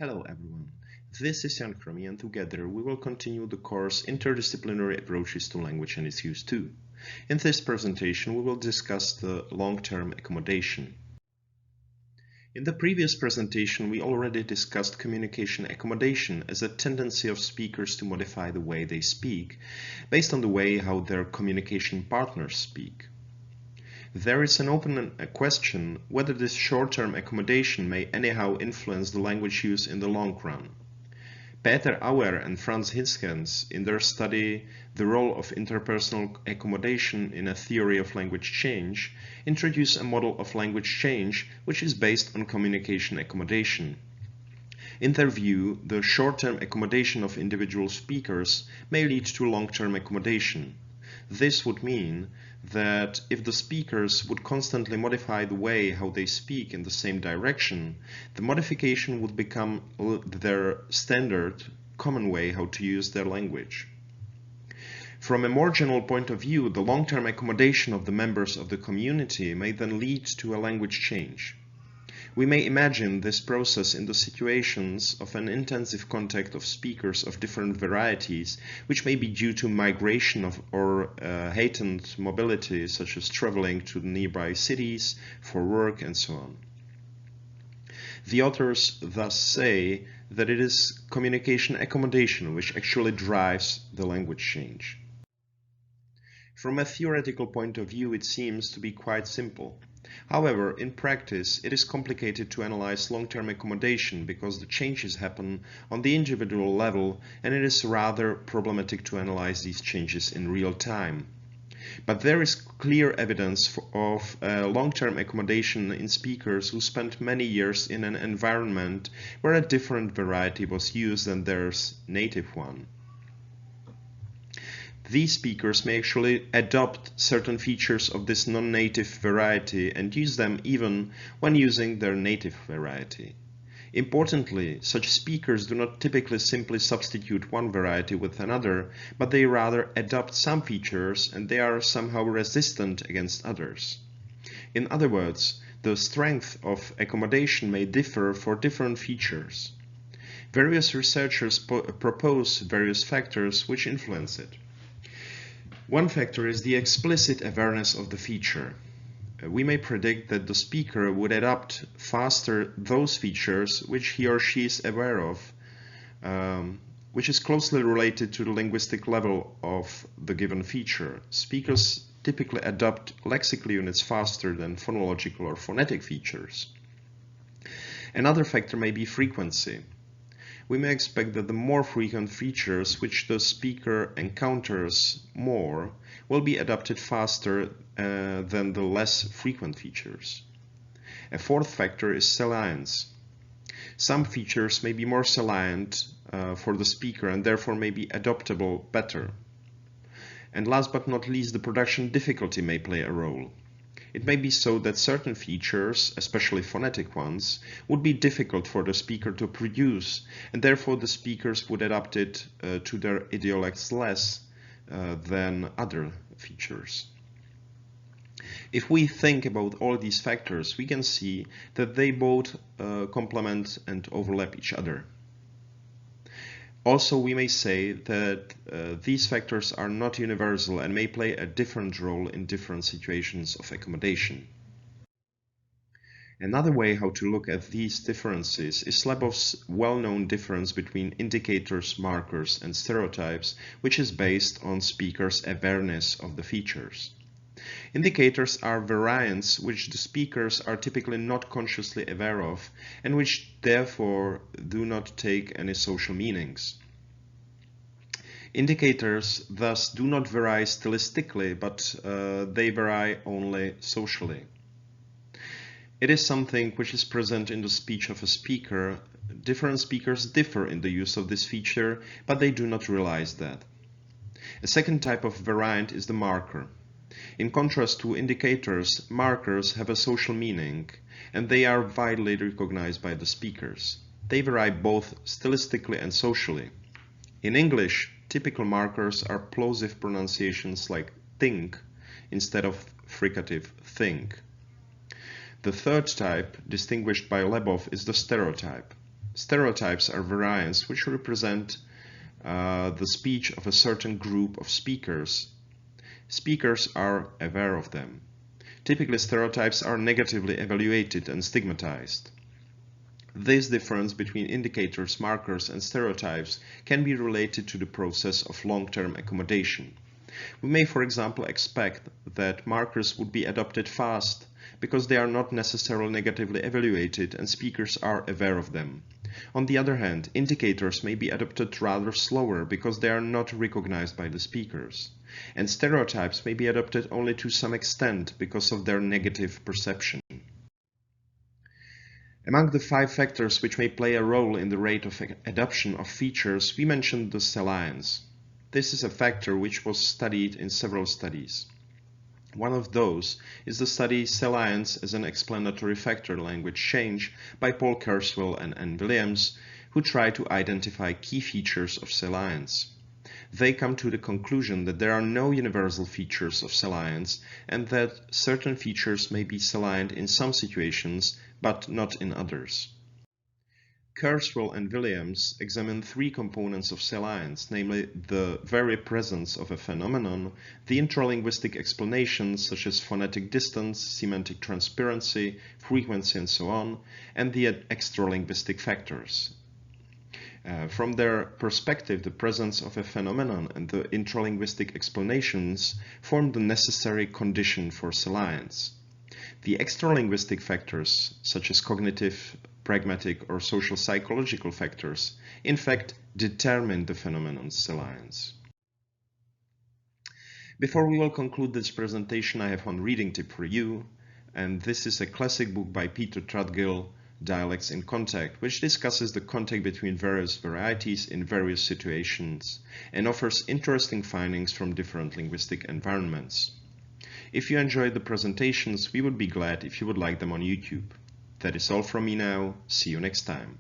Hello everyone, this is Chromý and together we will continue the course Interdisciplinary Approaches to Language and its Use 2. In this presentation we will discuss the long-term accommodation. In the previous presentation we already discussed communication accommodation as a tendency of speakers to modify the way they speak based on the way how their communication partners speak. There is an open question whether this short-term accommodation may anyhow influence the language use in the long run. Peter Auer and Franz Hinskens, in their study The Role of Interpersonal Accommodation in a Theory of Language Change, introduce a model of language change which is based on communication accommodation. In their view, the short-term accommodation of individual speakers may lead to long-term accommodation. This would mean that if the speakers would constantly modify the way how they speak in the same direction, the modification would become their standard, common way how to use their language. From a more general point of view, the long-term accommodation of the members of the community may then lead to a language change. We may imagine this process in the situations of an intensive contact of speakers of different varieties, which may be due to migration or heightened mobility, such as traveling to nearby cities for work and so on. The authors thus say that it is communication accommodation which actually drives the language change. From a theoretical point of view, it seems to be quite simple. However, in practice, it is complicated to analyze long-term accommodation because the changes happen on the individual level and it is rather problematic to analyze these changes in real time. But there is clear evidence of long-term accommodation in speakers who spent many years in an environment where a different variety was used than their native one. These speakers may actually adopt certain features of this non-native variety and use them even when using their native variety. Importantly, such speakers do not typically simply substitute one variety with another, but they rather adopt some features and they are somehow resistant against others. In other words, the strength of accommodation may differ for different features. Various researchers propose various factors which influence it. One factor is the explicit awareness of the feature. We may predict that the speaker would adopt faster those features which he or she is aware of, which is closely related to the linguistic level of the given feature. Speakers typically adopt lexical units faster than phonological or phonetic features. Another factor may be frequency. We may expect that the more frequent features which the speaker encounters more will be adopted faster than the less frequent features. A fourth factor is salience. Some features may be more salient for the speaker and therefore may be adoptable better. And last but not least, the production difficulty may play a role. It may be so that certain features, especially phonetic ones, would be difficult for the speaker to produce, and therefore the speakers would adapt it to their idiolects less than other features. If we think about all these factors, we can see that they both complement and overlap each other. Also, we may say that these factors are not universal and may play a different role in different situations of accommodation. Another way how to look at these differences is Lebow's well-known difference between indicators, markers, and stereotypes, which is based on speakers' awareness of the features. Indicators are variants which the speakers are typically not consciously aware of and which therefore do not take any social meanings. Indicators thus do not vary stylistically, but they vary only socially. It is something which is present in the speech of a speaker. Different speakers differ in the use of this feature, but they do not realize that. A second type of variant is the marker. In contrast to indicators, markers have a social meaning, and they are widely recognized by the speakers. They vary both stylistically and socially. In English, typical markers are plosive pronunciations like think instead of fricative think. The third type, distinguished by Lebov, is the stereotype. Stereotypes are variants which represent the speech of a certain group of speakers. Speakers are aware of them. Typically, stereotypes are negatively evaluated and stigmatized. This difference between indicators, markers, and stereotypes can be related to the process of long-term accommodation. We may, for example, expect that markers would be adopted fast because they are not necessarily negatively evaluated and speakers are aware of them. On the other hand, indicators may be adopted rather slower because they are not recognized by the speakers. And stereotypes may be adopted only to some extent because of their negative perception. Among the 5 factors which may play a role in the rate of adoption of features, we mentioned the salience. This is a factor which was studied in several studies. One of those is the study Salience as an Explanatory Factor Language Change by Paul Kurzweil and Ann Williams, who try to identify key features of salience. They come to the conclusion that there are no universal features of salience and that certain features may be salient in some situations but not in others. Kurzweil and Williams examine 3 components of salience, namely the very presence of a phenomenon, the intralinguistic explanations such as phonetic distance, semantic transparency, frequency, and so on, and the extralinguistic factors. From their perspective, the presence of a phenomenon and the intralinguistic explanations form the necessary condition for salience. The extralinguistic factors, such as cognitive, pragmatic, or social psychological factors, in fact, determine the phenomenon's salience. Before we will conclude this presentation, I have one reading tip for you, and this is a classic book by Peter Trudgill, Dialects in Contact, which discusses the contact between various varieties in various situations and offers interesting findings from different linguistic environments. If you enjoyed the presentations, we would be glad if you would like them on YouTube. That is all from me now. See you next time.